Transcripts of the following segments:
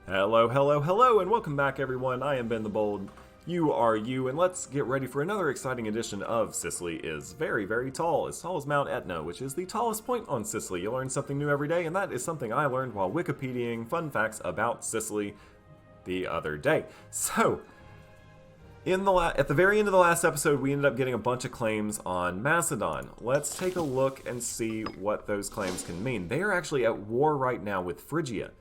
Hello, hello, hello, and welcome back, everyone. I am Ben the Bold. You are you, and let's get ready for another exciting edition of Sicily is very, very tall. As tall as Mount Etna, which is the tallest point on Sicily. You learn something new every day, and that is something I learned while Wikipediaing fun facts about Sicily the other day. So, at the very end of the last episode, we ended up getting a bunch of claims on Macedon. Let's take a look and see what those claims can mean. They are actually at war right now with Phrygia.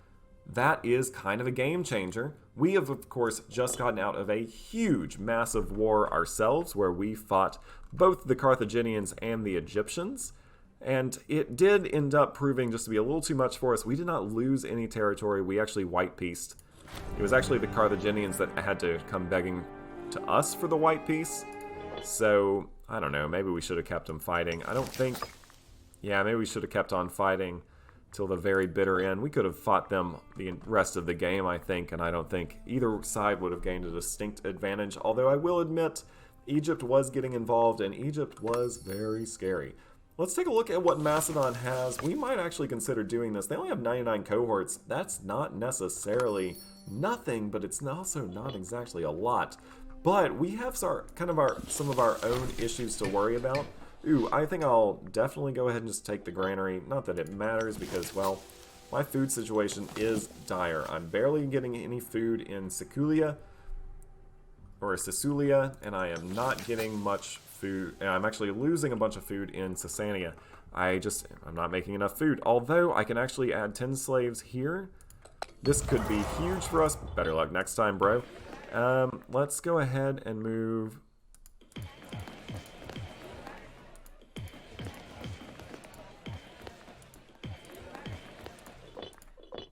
That is kind of a game changer. We have, of course, just gotten out of a huge, massive war ourselves where we fought both the Carthaginians and the Egyptians. And it did end up proving just to be a little too much for us. We did not lose any territory. We actually white-pieced. It was actually the Carthaginians that had to come begging to us for the white peace. So, I don't know. Maybe we should have kept them fighting. I don't think... Yeah, maybe we should have kept on fighting till the very bitter end. We could have fought them the rest of the game, I think, and I don't think either side would have gained a distinct advantage, although I will admit Egypt was getting involved, and Egypt was very scary. Let's take a look at what Macedon has. We might actually consider doing this. They only have 99 cohorts. That's not necessarily nothing, but it's also not exactly a lot. But we have some of our own issues to worry about. Ooh, I think I'll definitely go ahead and just take the granary. Not that it matters because, well, my food situation is dire. I'm barely getting any food in Sicily, and I am not getting much food. And I'm actually losing a bunch of food in Sicily. I'm not making enough food. Although I can actually add 10 slaves here. This could be huge for us. Better luck next time, bro. Let's go ahead and move...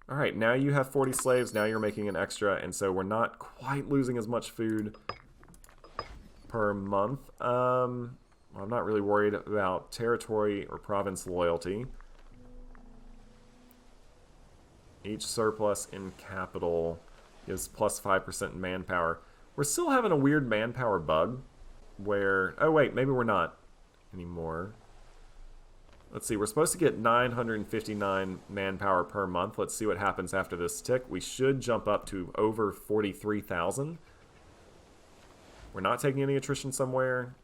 Alright, now you have 40 slaves, now you're making an extra, and so we're not quite losing as much food per month. I'm not really worried about territory or province loyalty. Each surplus in capital is plus 5% in manpower. We're still having a weird manpower bug where... Oh wait, maybe we're not anymore. Let's see, we're supposed to get 959 manpower per month. Let's see what happens after this tick. We should jump up to over 43,000. We're not taking any attrition somewhere.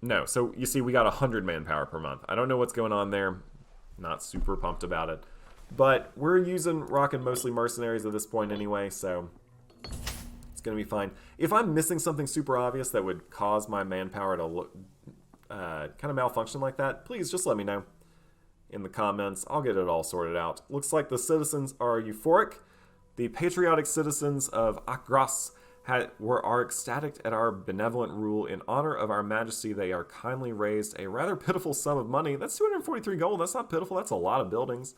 No, so you see we got 100 manpower per month. I don't know what's going on there. Not super pumped about it. But we're rocking mostly mercenaries at this point anyway, so it's going to be fine. If I'm missing something super obvious that would cause my manpower to look... kind of malfunction like that, please just let me know in the comments. I'll get it all sorted out. Looks like the citizens are euphoric. The patriotic citizens of Akros are ecstatic at our benevolent rule. In honor of our majesty, they are kindly raised a rather pitiful sum of money. That's 243 gold. That's not pitiful. That's a lot of buildings.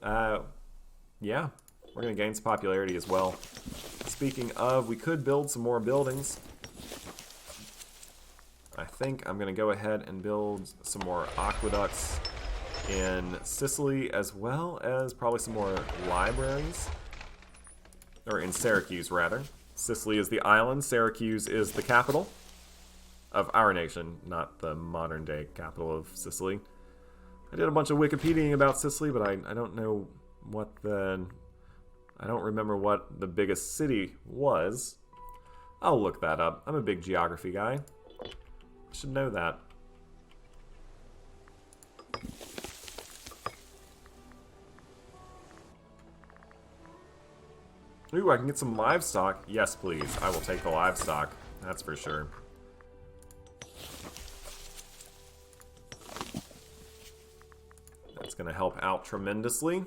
Yeah, we're going to gain some popularity as well. Speaking of, we could build some more buildings. I think I'm going to go ahead and build some more aqueducts in Sicily, as well as probably some more libraries. Or in Syracuse, rather. Sicily is the island. Syracuse is the capital of our nation, not the modern-day capital of Sicily. I did a bunch of Wikipediaing about Sicily, but I don't know what I don't remember what the biggest city was. I'll look that up. I'm a big geography guy. Should know that. Ooh, I can get some livestock. Yes, please. I will take the livestock. That's for sure. That's going to help out tremendously.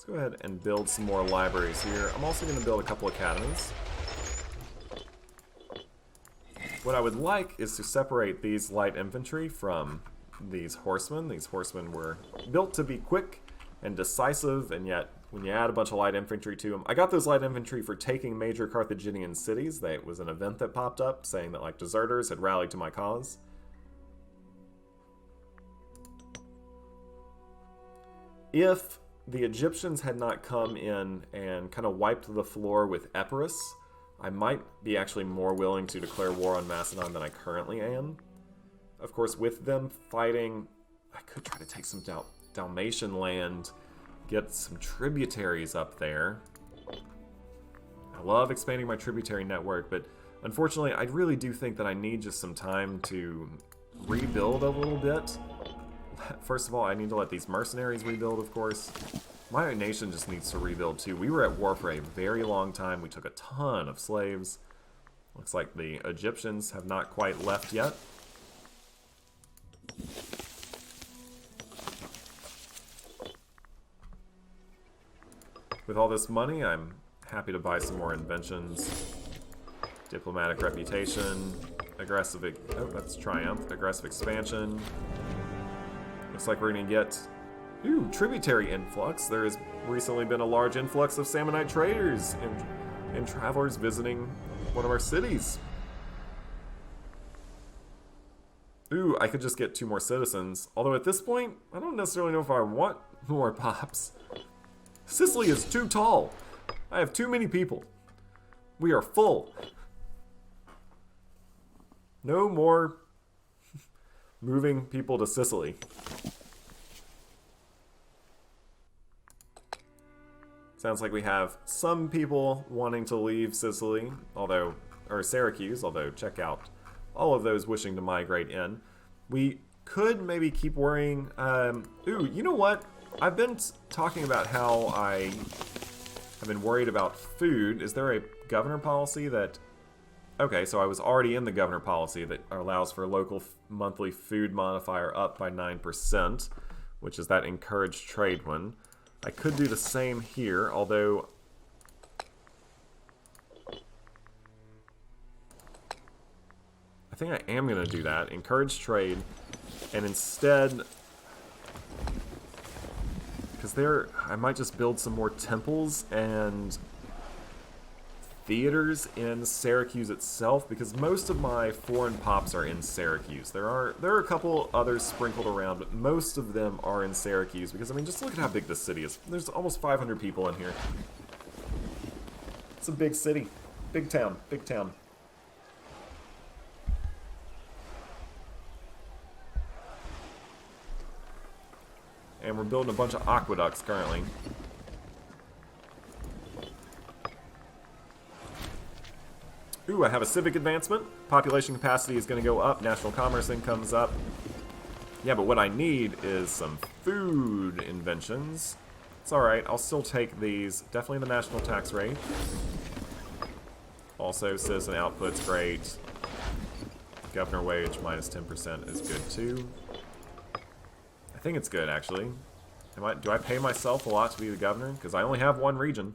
Go ahead and build some more libraries here. I'm also going to build a couple academies. What I would like is to separate these light infantry from these horsemen. These horsemen were built to be quick and decisive, and yet when you add a bunch of light infantry to them... I got those light infantry for taking major Carthaginian cities. It was an event that popped up saying that like deserters had rallied to my cause. If the Egyptians had not come in and kind of wiped the floor with Epirus, I might be actually more willing to declare war on Macedon than I currently am. Of course, with them fighting, I could try to take some Dalmatian land, get some tributaries up there. I love expanding my tributary network, but unfortunately, I really do think that I need just some time to rebuild a little bit. First of all, I need to let these mercenaries rebuild, of course. My nation just needs to rebuild too. We were at war for a very long time. We took a ton of slaves. Looks like the Egyptians have not quite left yet. With all this money, I'm happy to buy some more inventions. Diplomatic reputation, aggressive... Oh, that's triumph. Aggressive expansion. Looks like we're going to get... Ooh, tributary influx. There has recently been a large influx of Samnite traders and travelers visiting one of our cities. Ooh, I could just get 2 more citizens. Although at this point, I don't necessarily know if I want more pops. Sicily is too tall. I have too many people. We are full. No more moving people to Sicily. Sounds like we have some people wanting to leave Sicily, or Syracuse, although check out all of those wishing to migrate in. We could maybe keep worrying. Ooh, you know what? I've been talking about how I have been worried about food. Is there a governor policy that... Okay, so I was already in the governor policy that allows for local monthly food modifier up by 9%, which is that encouraged trade one. I could do the same here, although... I think I am going to do that. Encourage trade, and instead... Because I might just build some more temples and theaters in Syracuse itself, because most of my foreign pops are in Syracuse. There are a couple others sprinkled around, but most of them are in Syracuse, because, I mean, just look at how big this city is. There's almost 500 people in here. It's a big city. Big town. Big town. And we're building a bunch of aqueducts currently. Ooh, I have a civic advancement. Population capacity is going to go up. National commerce income's up. Yeah, but what I need is some food inventions. It's alright, I'll still take these. Definitely the national tax rate. Also, citizen output's great. Governor wage minus 10% is good too. I think it's good, actually. Do I pay myself a lot to be the governor? Because I only have one region.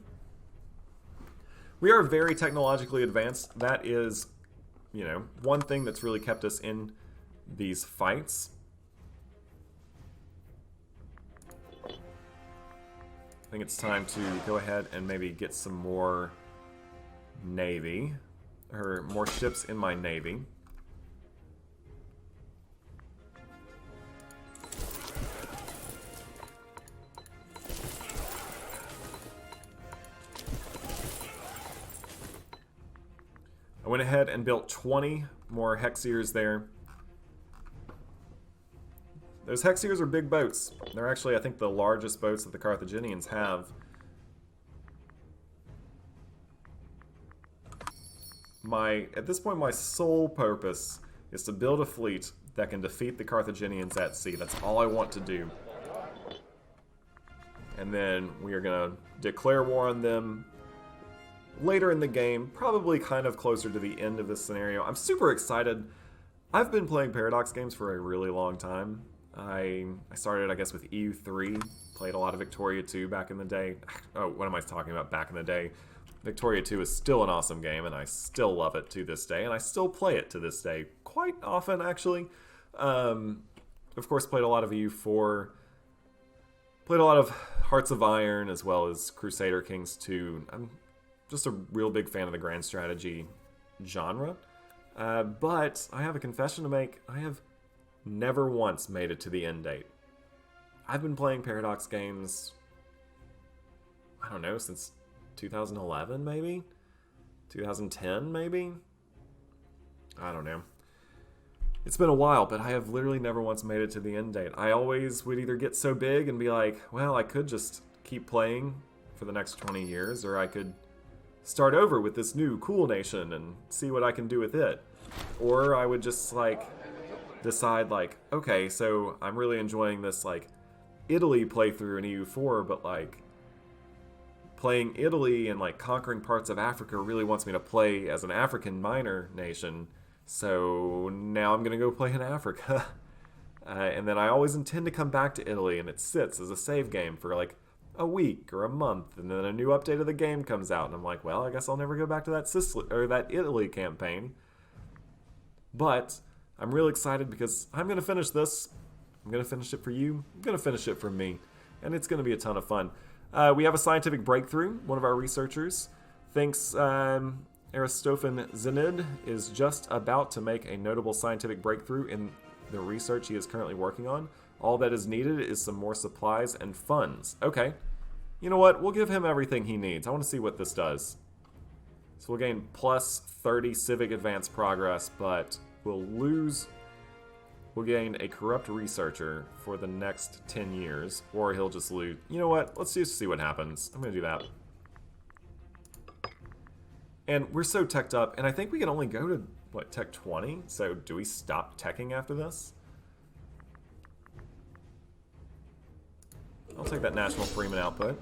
We are very technologically advanced. That is, you know, one thing that's really kept us in these fights. I think it's time to go ahead and maybe get some more navy, or more ships in my navy. I went ahead and built 20 more Hexiers there. Those Hexiers are big boats. They're actually, I think, the largest boats that the Carthaginians have. At this point, my sole purpose is to build a fleet that can defeat the Carthaginians at sea. That's all I want to do. And then we are going to declare war on them later in the game, probably kind of closer to the end of this scenario. I'm super excited. I've been playing Paradox games for a really long time. I started, I guess, with EU3, played a lot of Victoria 2 back in the day. Oh, what am I talking about back in the day? Victoria 2 is still an awesome game, and I still love it to this day, and I still play it to this day quite often, actually. Of course, played a lot of EU4, played a lot of Hearts of Iron, as well as Crusader Kings 2. I'm just a real big fan of the grand strategy genre. But I have a confession to make. I have never once made it to the end date. I've been playing Paradox games, I don't know, since 2011 maybe? 2010, maybe? I don't know. It's been a while, but I have literally never once made it to the end date. I always would either get so big and be like, well, I could just keep playing for the next 20 years, or I could start over with this new cool nation and see what I can do with it. Or I would just, like, decide, like, okay, so I'm really enjoying this, like, Italy playthrough in EU4, but, like, playing Italy and, like, conquering parts of Africa really wants me to play as an African minor nation. So now I'm going to go play in Africa. And then I always intend to come back to Italy, and it sits as a save game for like a week or a month, and then a new update of the game comes out, and I'm like, well, I guess I'll never go back to that Sicily or that Italy campaign. But I'm real excited because I'm going to finish this. I'm going to finish it for you. I'm going to finish it for me. And it's going to be a ton of fun. We have a scientific breakthrough. One of our researchers thinks Aristophan Zenid is just about to make a notable scientific breakthrough in the research he is currently working on. All that is needed is some more supplies and funds. Okay. You know what? We'll give him everything he needs. I want to see what this does. So we'll gain plus 30 civic advance progress, but we'll gain a corrupt researcher for the next 10 years, or he'll just lose. You know what? Let's just see what happens. I'm going to do that. And we're so teched up, and I think we can only go to, what, tech 20? So do we stop teching after this? I'll take that national Freeman output.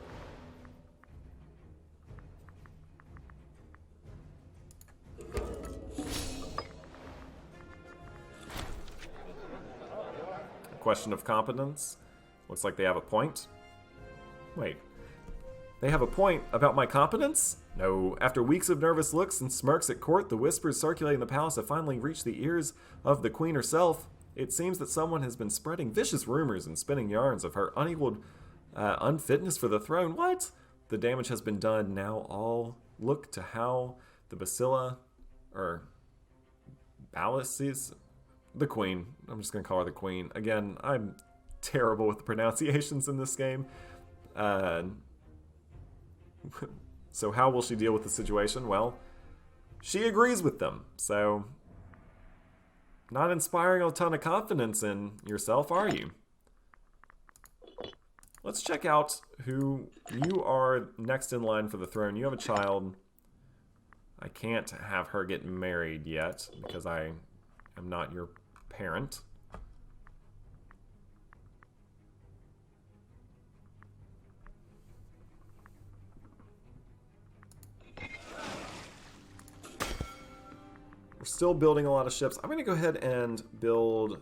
Question of competence. Looks like they have a point. Wait. They have a point about my competence? No. After weeks of nervous looks and smirks at court, the whispers circulating the palace have finally reached the ears of the queen herself. It seems that someone has been spreading vicious rumors and spinning yarns of her unequaled unfitness for the throne. What? The damage has been done. Now all look to how the Balises, the queen. I'm just going to call her the queen. Again, I'm terrible with the pronunciations in this game. So how will she deal with the situation? Well, she agrees with them. So, not inspiring a ton of confidence in yourself, are you? Let's check out who you are next in line for the throne. You have a child. I can't have her get married yet because I am not your parent. We're still building a lot of ships. I'm going to go ahead and build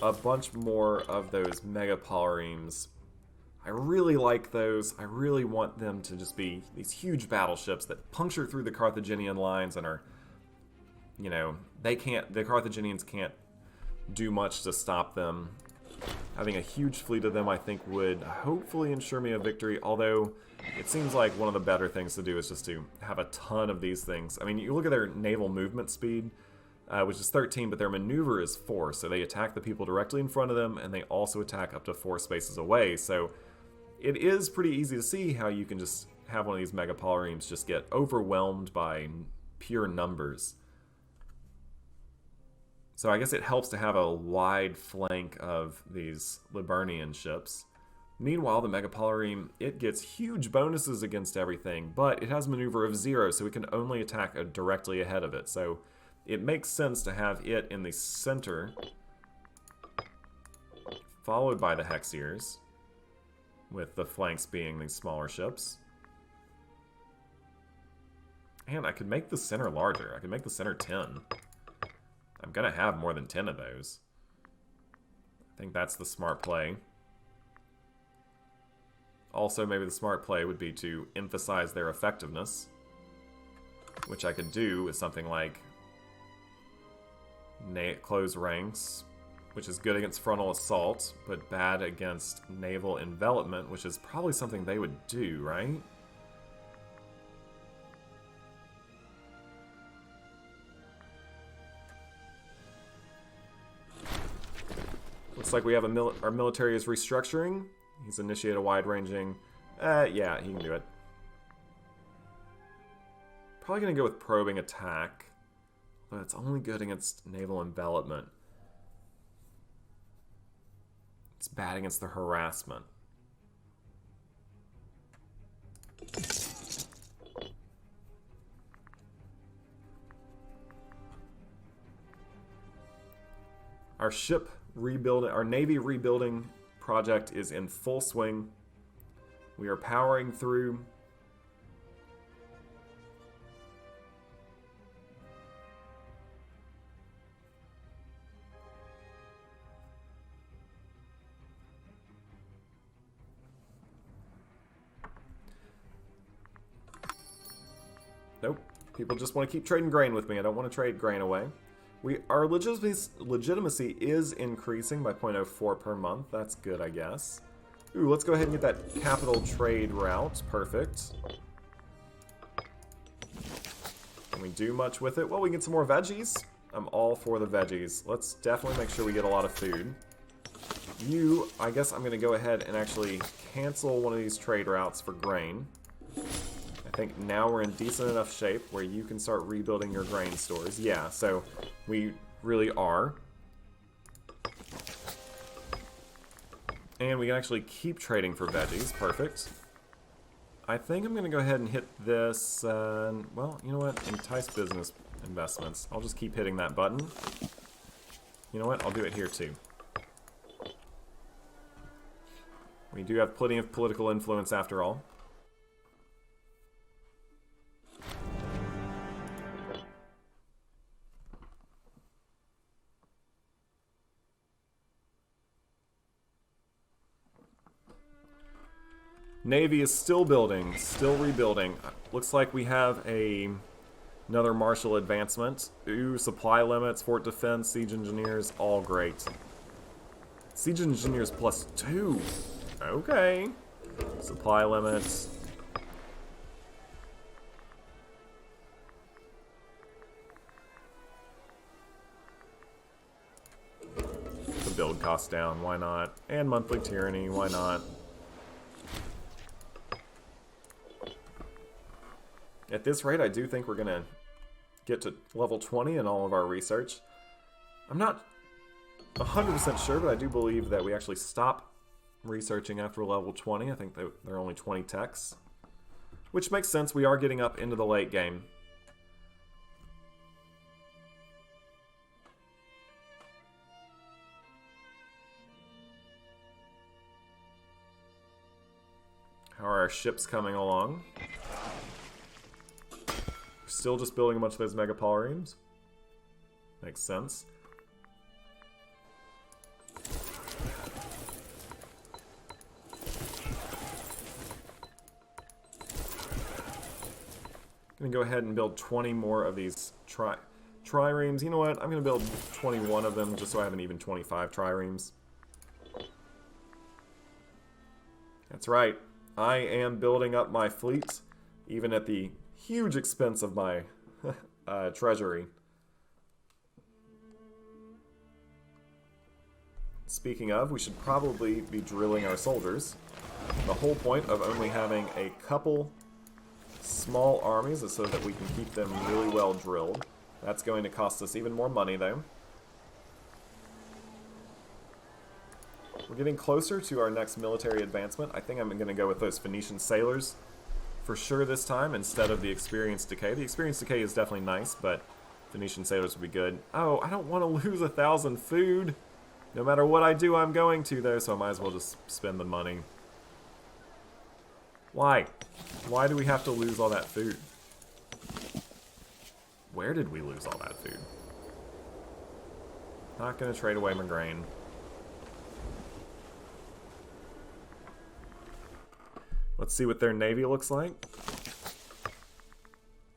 a bunch more of those mega polyremes. I really like those. I really want them to just be these huge battleships that puncture through the Carthaginian lines and are, you know, the Carthaginians can't do much to stop them. Having a huge fleet of them, I think, would hopefully ensure me a victory, although it seems like one of the better things to do is just to have a ton of these things. I mean, you look at their naval movement speed, which is 13, but their maneuver is 4, so they attack the people directly in front of them, and they also attack up to 4 spaces away, so it is pretty easy to see how you can just have one of these mega polyremes just get overwhelmed by pure numbers. So I guess it helps to have a wide flank of these Liburnian ships. Meanwhile, the Mega Polyreme, it gets huge bonuses against everything, but it has maneuver of 0, so it can only attack directly ahead of it. So it makes sense to have it in the center, followed by the Hexiers, with the flanks being these smaller ships. And I could make the center larger. I could make the center 10. I'm going to have more than 10 of those. I think that's the smart play. Also, maybe the smart play would be to emphasize their effectiveness, which I could do with something like close ranks, which is good against frontal assault, but bad against naval envelopment, which is probably something they would do, right? Looks like we have our military is restructuring. He's initiated a wide-ranging... yeah, he can do it. Probably going to go with probing attack. But it's only good against naval envelopment. It's bad against the harassment. Our ship rebuilding, our navy rebuilding project is in full swing. We are powering through. Nope. People just want to keep trading grain with me. I don't want to trade grain away. Our legitimacy is increasing by 0.04 per month. That's good, I guess. Ooh, let's go ahead and get that capital trade route. Perfect. Can we do much with it? Well, we can get some more veggies. I'm all for the veggies. Let's definitely make sure we get a lot of food. I guess I'm going to go ahead and actually cancel one of these trade routes for grain. I think now we're in decent enough shape where you can start rebuilding your grain stores. Yeah, so we really are. And we can actually keep trading for veggies. Perfect. I think I'm going to go ahead and hit this. Well, you know what? Entice business investments. I'll just keep hitting that button. You know what? I'll do it here too. We do have plenty of political influence after all. Navy is still building, still rebuilding. Looks like we have another martial advancement. Ooh, supply limits, fort defense, siege engineers, all great. Siege engineers +2. Okay. Supply limits. The build cost down, why not? And monthly tyranny, why not? At this rate, I do think we're going to get to level 20 in all of our research. I'm not 100% sure, but I do believe that we actually stop researching after level 20. I think there are only 20 techs. Which makes sense. We are getting up into the late game. How are our ships coming along? Still just building a bunch of those mega polyremes. Makes sense. Gonna go ahead and build 20 more of these triremes. You know what? I'm gonna build 21 of them just so I have an even 25 triremes. That's right. I am building up my fleet, even at the huge expense of my treasury. Speaking of, we should probably be drilling our soldiers. The whole point of only having a couple small armies is so that we can keep them really well drilled. That's going to cost us even more money, though. We're getting closer to our next military advancement. I think I'm going to go with those Phoenician sailors for sure this time, instead of the experience decay. The experience decay is definitely nice, but Phoenician sailors would be good. Oh, I don't want to lose 1,000 food. No matter what I do, I'm going to, though, so I might as well just spend the money. Why? Why do we have to lose all that food? Where did we lose all that food? Not going to trade away my grain. Let's see what their navy looks like.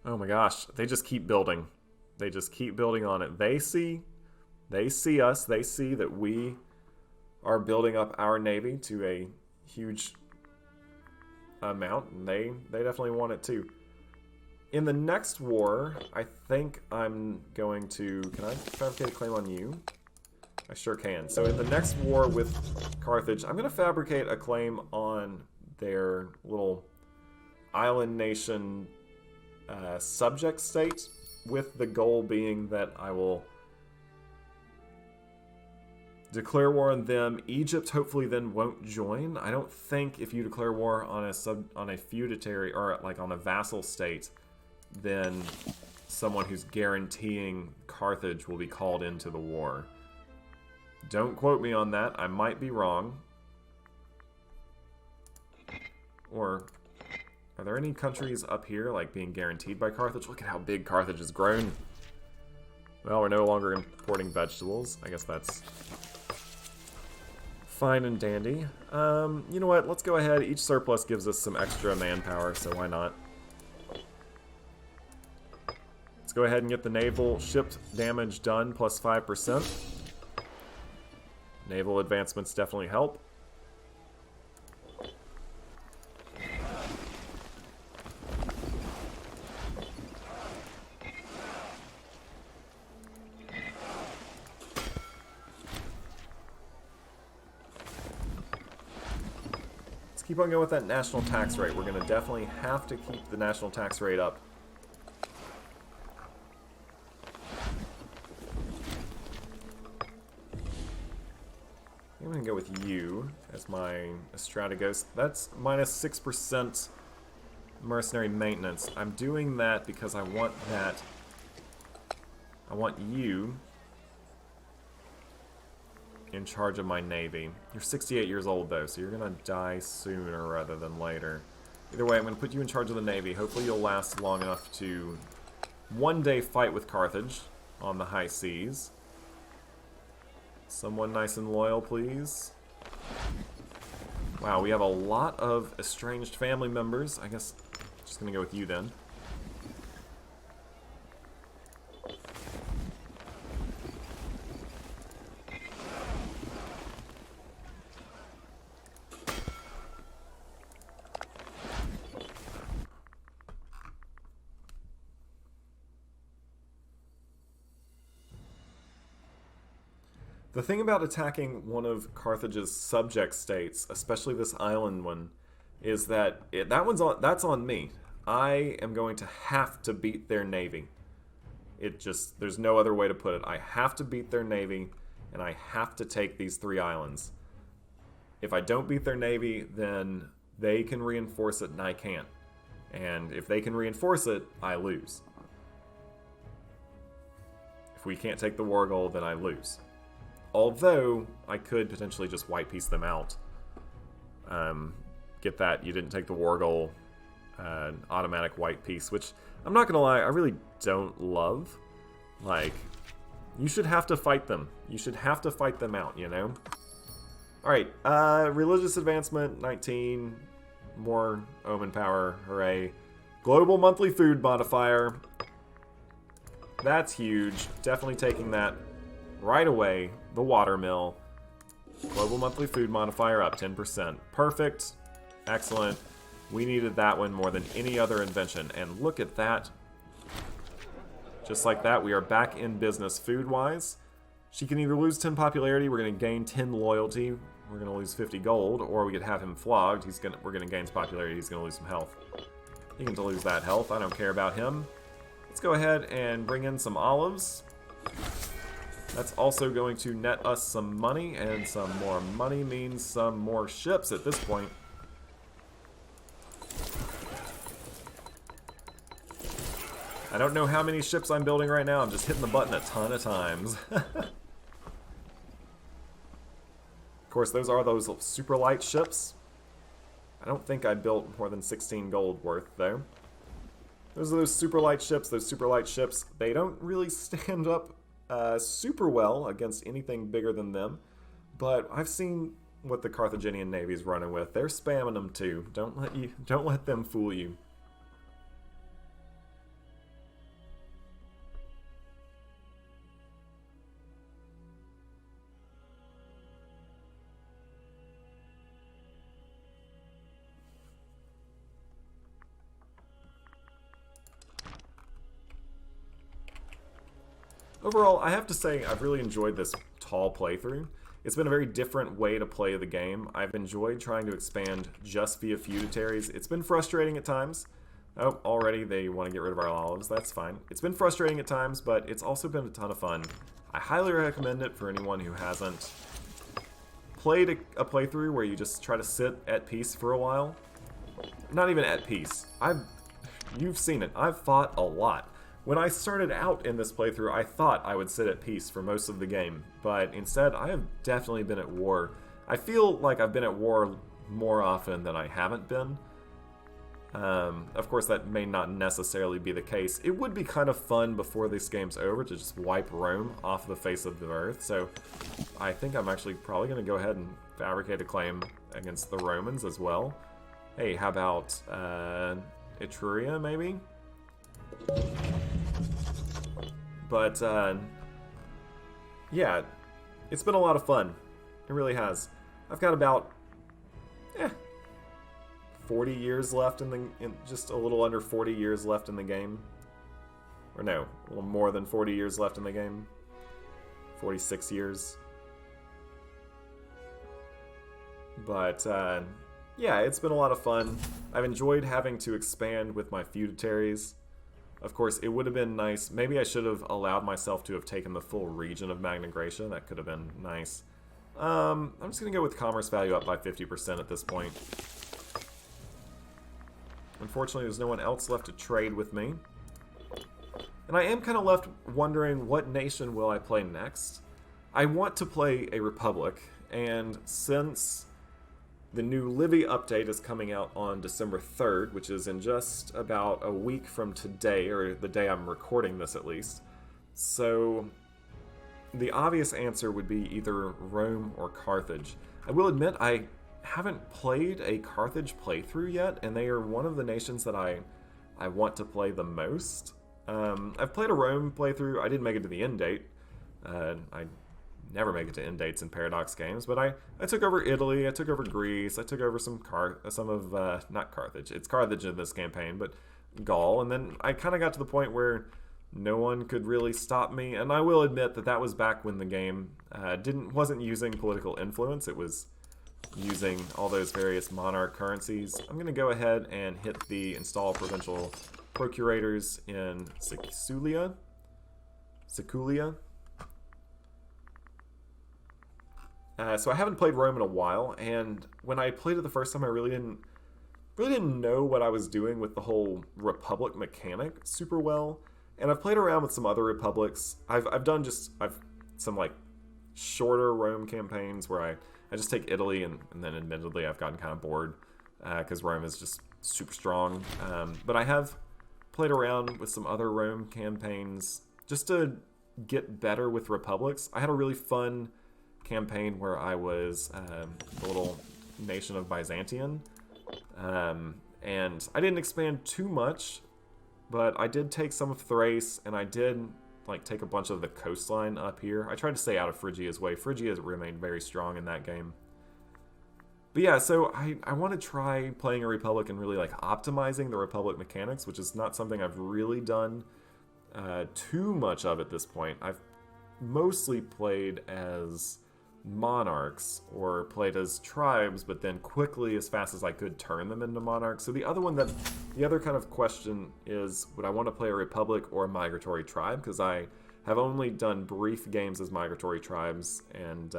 Oh my gosh, they just keep building. They just keep building on it. They see us, they see that we are building up our navy to a huge amount, and they definitely want it too. In the next war, I think I'm going to... Can I fabricate a claim on you? I sure can. So in the next war with Carthage, I'm going to fabricate a claim on their little island nation subject state, with the goal being that I will declare war on them. Egypt hopefully then won't join. I don't think if you declare war on a feudatory or like on a vassal state, then someone who's guaranteeing Carthage will be called into the war. Don't quote me on that. I might be wrong. Or are there any countries up here like being guaranteed by Carthage? Look at how big Carthage has grown. Well, we're no longer importing vegetables. I guess that's fine and dandy. You know what? Let's go ahead. Each surplus gives us some extra manpower, so why not? Let's go ahead and get the naval ship damage done, plus 5%. Naval advancements definitely help. Keep on going with that national tax rate. We're going to definitely have to keep the national tax rate up. I'm going to go with you as my strategos. That's minus 6% mercenary maintenance. I'm doing that because I want that. I want you in charge of my navy. You're 68 years old though, so you're gonna die sooner rather than later. Either way, I'm gonna put you in charge of the navy. Hopefully you'll last long enough to one day fight with Carthage on the high seas. Someone nice and loyal, please. Wow, we have a lot of estranged family members. I guess I'm just gonna go with you then. The thing about attacking one of Carthage's subject states, especially this island one, is that that's on me. I am going to have to beat their navy. There's no other way to put it. I have to beat their navy, and I have to take these 3 islands. If I don't beat their navy, then they can reinforce it and I can't. And if they can reinforce it, I lose. If we can't take the war goal, then I lose. Although, I could potentially just white piece them out. Get that, you didn't take the war goal, automatic white piece, which, I'm not gonna lie, I really don't love. Like, you should have to fight them. You should have to fight them out, you know? Alright, religious advancement, 19. More omen power, hooray. Global monthly food modifier. That's huge. Definitely taking that right away. The watermill. Global monthly food modifier up 10%. Perfect. Excellent. We needed that one more than any other invention. And look at that. Just like that, we are back in business food-wise. She can either lose 10 popularity, we're going to gain 10 loyalty, we're going to lose 50 gold, or we could have him flogged. We're going to gain his popularity, he's going to lose some health. He can lose that health, I don't care about him. Let's go ahead and bring in some olives. That's also going to net us some money, and some more money means some more ships at this point. I don't know how many ships I'm building right now, I'm just hitting the button a ton of times. Of course, those are those super light ships. I don't think I built more than 16 gold worth, though. Those are those super light ships. Those super light ships, they don't really stand up super well against anything bigger than them. But I've seen what the Carthaginian Navy's running with. They're spamming them too. Don't let them fool you. Overall, I have to say I've really enjoyed this tall playthrough. It's been a very different way to play the game. I've enjoyed trying to expand just via feudatories. It's been frustrating at times. Oh, already they want to get rid of our olives. That's fine. It's been frustrating at times, but it's also been a ton of fun. I highly recommend it for anyone who hasn't played a playthrough where you just try to sit at peace for a while. Not even at peace. You've seen it. I've fought a lot. When I started out in this playthrough, I thought I would sit at peace for most of the game, but instead I have definitely been at war. I feel like I've been at war more often than I haven't been. Of course, that may not necessarily be the case. It would be kind of fun before this game's over to just wipe Rome off the face of the earth, so I think I'm actually probably going to go ahead and fabricate a claim against the Romans as well. Hey, how about Etruria, maybe? But, yeah, it's been a lot of fun. It really has. I've got about, 40 years left just a little under 40 years left in the game. Or no, a little more than 40 years left in the game. 46 years. But, yeah, it's been a lot of fun. I've enjoyed having to expand with my feudatories. Of course, it would have been nice. Maybe I should have allowed myself to have taken the full region of Magna Graecia. That could have been nice. I'm just going to go with commerce value up by 50% at this point. Unfortunately, there's no one else left to trade with me. And I am kind of left wondering, what nation will I play next? I want to play a republic, and since the new Livy update is coming out on December 3rd, which is in just about a week from today, or the day I'm recording this at least. So the obvious answer would be either Rome or Carthage. I will admit I haven't played a Carthage playthrough yet, and they are one of the nations that I want to play the most. I've played a Rome playthrough. I didn't make it to the end date. I never make it to end dates in Paradox games, but I took over Italy, I took over Greece, I took over not Carthage, it's Carthage in this campaign, but Gaul, and then I kind of got to the point where no one could really stop me, and I will admit that that was back when the game wasn't using political influence, it was using all those various monarch currencies. I'm going to go ahead and hit the install provincial procurators in Sicily. So I haven't played Rome in a while, and when I played it the first time, I really didn't know what I was doing with the whole republic mechanic super well. And I've played around with some other republics. I've done some like shorter Rome campaigns where I just take Italy, and then admittedly I've gotten kind of bored because Rome is just super strong. But I have played around with some other Rome campaigns just to get better with republics. I had a really fun campaign where I was the little nation of Byzantium, and I didn't expand too much, but I did take some of Thrace, and I did like take a bunch of the coastline up here. I tried to stay out of Phrygia's way. Phrygia has remained very strong in that game. But yeah, so I want to try playing a Republic and really like optimizing the Republic mechanics, which is not something I've really done too much of at this point. I've mostly played as monarchs or played as tribes, but then quickly, as fast as I could, turn them into monarchs. So the other kind of question is, would I want to play a republic or a migratory tribe? Because I have only done brief games as migratory tribes, and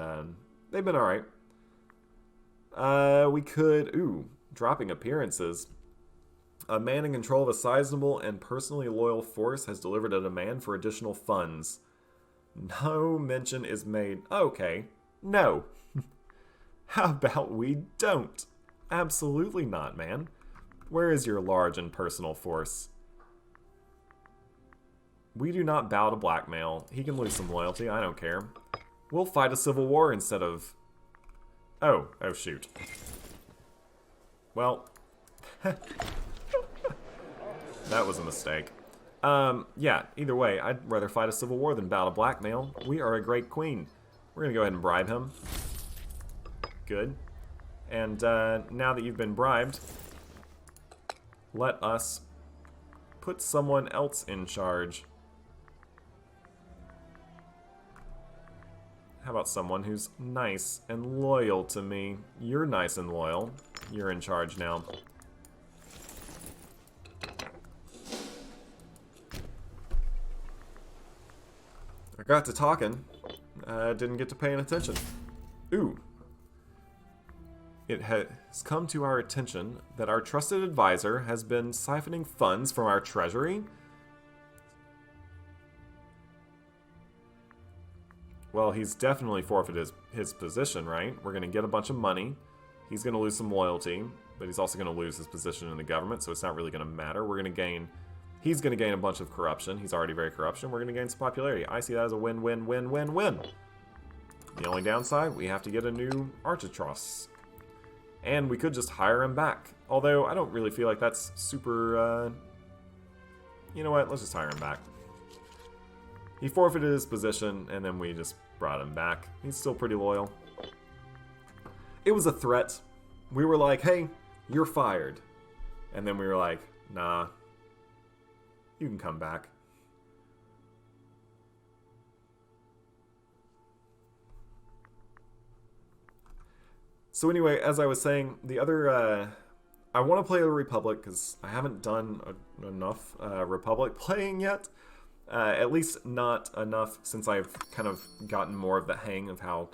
they've been alright. We could, dropping appearances. A man in control of a sizable and personally loyal force has delivered a demand for additional funds. No mention is made. Okay. No. How about we don't? Absolutely not, man. Where is your large and personal force? We do not bow to blackmail. He can lose some loyalty, I don't care. We'll fight a civil war instead of... Oh shoot. Well, that was a mistake. Yeah, either way, I'd rather fight a civil war than bow to blackmail. We are a great queen. We're going to go ahead and bribe him. Good. And now that you've been bribed, let us put someone else in charge. How about someone who's nice and loyal to me? You're nice and loyal. You're in charge now. I got to talking. Didn't get to paying attention. Ooh. It has come to our attention that our trusted advisor has been siphoning funds from our treasury. Well, he's definitely forfeited his position, right? We're going to get a bunch of money. He's going to lose some loyalty, but he's also going to lose his position in the government, so it's not really going to matter. We're going to gain... He's going to gain a bunch of corruption. He's already very corruption. We're going to gain some popularity. I see that as a win-win-win-win-win. The only downside, we have to get a new Architros. And we could just hire him back. Although, I don't really feel like that's super... You know what? Let's just hire him back. He forfeited his position, and then we just brought him back. He's still pretty loyal. It was a threat. We were like, hey, you're fired. And then we were like, nah, you can come back. So anyway, as I was saying, the other... I want to play the Republic, because I haven't done enough Republic playing yet. At least not enough since I've kind of gotten more of the hang of how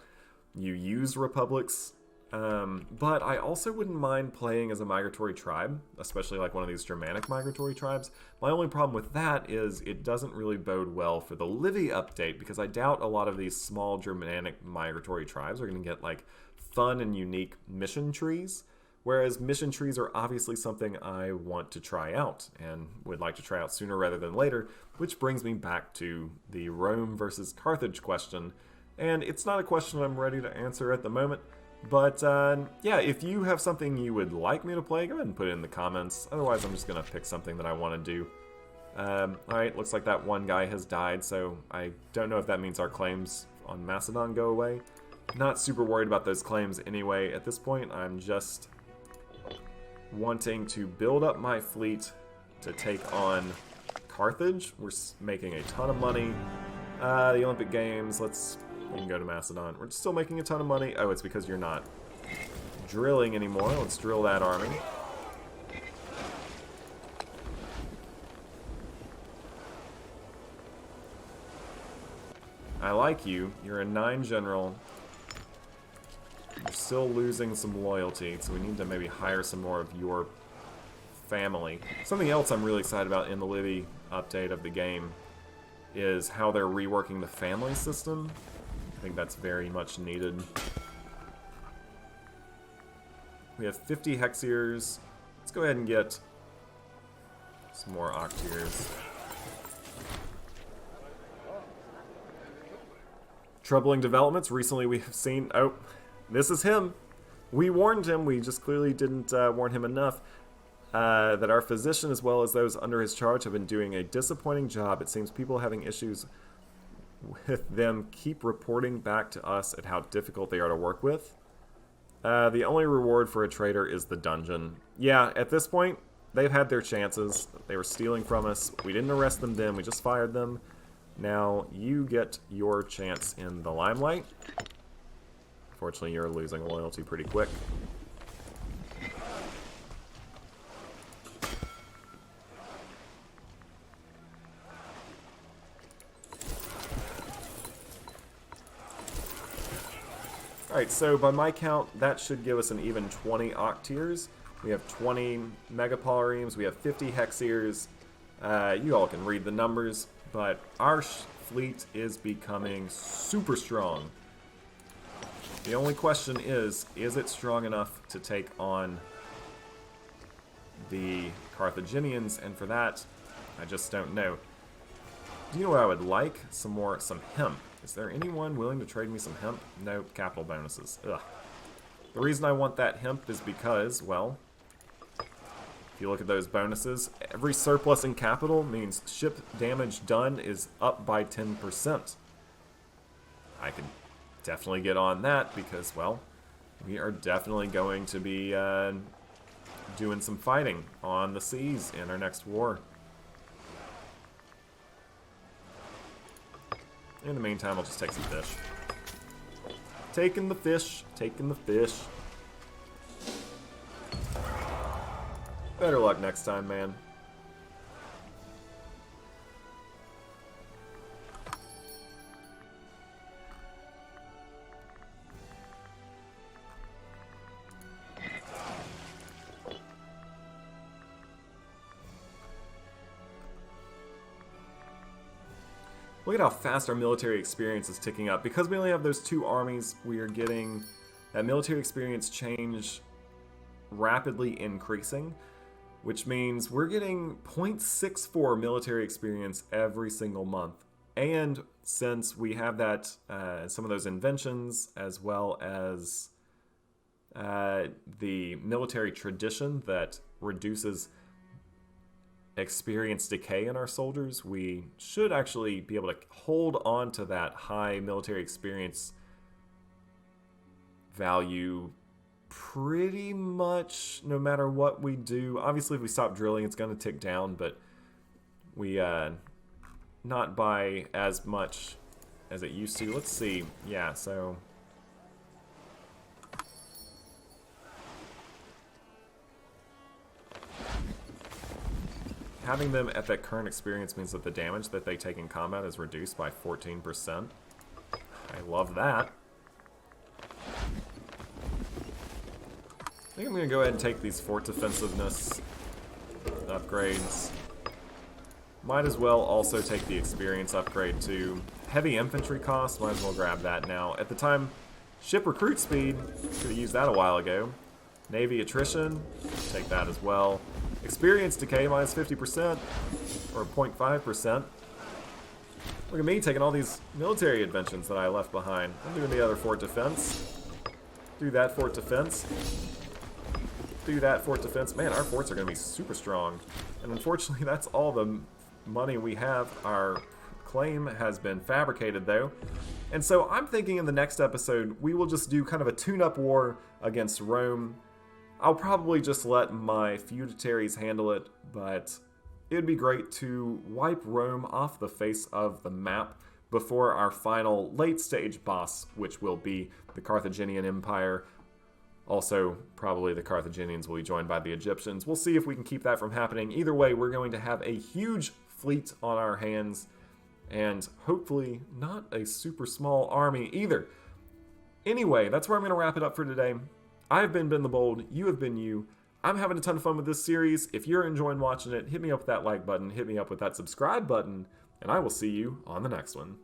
you use republics. But I also wouldn't mind playing as a migratory tribe, especially like one of these Germanic migratory tribes. My only problem with that is it doesn't really bode well for the Livy update, because I doubt a lot of these small Germanic migratory tribes are going to get like fun and unique mission trees. Whereas mission trees are obviously something I want to try out, and would like to try out sooner rather than later, which brings me back to the Rome versus Carthage question. And it's not a question I'm ready to answer at the moment, but yeah, if you have something you would like me to play, go ahead and put it in the comments. Otherwise, I'm just going to pick something that I want to do. Alright, looks like that one guy has died, so I don't know if that means our claims on Macedon go away. Not super worried about those claims anyway. At this point, I'm just wanting to build up my fleet to take on Carthage. We're making a ton of money. The Olympic Games, we can go to Macedon. We're still making a ton of money. Oh, it's because you're not drilling anymore. Let's drill that army. I like you. You're a 9 general. You're still losing some loyalty, so we need to maybe hire some more of your family. Something else I'm really excited about in the Livy update of the game is how they're reworking the family system. I think that's very much needed. We have 50 Hexiers. Let's go ahead and get some more Octiers. Troubling developments. Recently we have seen... Oh, this is him. We warned him. We just clearly didn't warn him enough. That our physician, as well as those under his charge, have been doing a disappointing job. It seems people having issues with them keep reporting back to us at how difficult they are to work with. The only reward for a traitor is the dungeon. Yeah, at this point, they've had their chances. They were stealing from us. We didn't arrest them then. We just fired them. Now, you get your chance in the limelight. Unfortunately, you're losing loyalty pretty quick. Alright, so by my count, that should give us an even 20 Octiers. We have 20 Megapolyremes, we have 50 Hexiers. You all can read the numbers, but our fleet is becoming super strong. The only question is it strong enough to take on the Carthaginians? And for that, I just don't know. Do you know what I would like? Some hemp. Is there anyone willing to trade me some hemp? Nope, capital bonuses. Ugh. The reason I want that hemp is because, well, if you look at those bonuses, every surplus in capital means ship damage done is up by 10%. I could definitely get on that because, well, we are definitely going to be doing some fighting on the seas in our next war. In the meantime, I'll just take some fish. Taking the fish. Taking the fish. Better luck next time, man. Look at how fast our military experience is ticking up. Because we only have those 2 armies, we are getting that military experience change rapidly increasing, which means we're getting 0.64 military experience every single month. And since we have that, some of those inventions, as well as the military tradition that reduces experience decay in our soldiers, we should actually be able to hold on to that high military experience value pretty much no matter what we do. Obviously, if we stop drilling, it's going to tick down, but we not by as much as it used to. Let's see. Yeah, so having them at that current experience means that the damage that they take in combat is reduced by 14%. I love that. I think I'm going to go ahead and take these fort defensiveness upgrades. Might as well also take the experience upgrade too. Heavy infantry cost, might as well grab that now. At the time, ship recruit speed, could have used that a while ago. Navy attrition, take that as well. Experience decay minus 50%, or 0.5%. Look at me taking all these military inventions that I left behind. I'm doing the other fort defense. Do that fort defense. Do that fort defense. Man, our forts are going to be super strong. And unfortunately, that's all the money we have. Our claim has been fabricated, though. And so I'm thinking in the next episode, we will just do kind of a tune-up war against Rome. I'll probably just let my feudatories handle it, but it would be great to wipe Rome off the face of the map before our final late-stage boss, which will be the Carthaginian Empire. Also, probably the Carthaginians will be joined by the Egyptians. We'll see if we can keep that from happening. Either way, we're going to have a huge fleet on our hands, and hopefully not a super small army either. Anyway, that's where I'm going to wrap it up for today. I've been Ben the Bold, you have been you. I'm having a ton of fun with this series. If you're enjoying watching it, hit me up with that like button, hit me up with that subscribe button, and I will see you on the next one.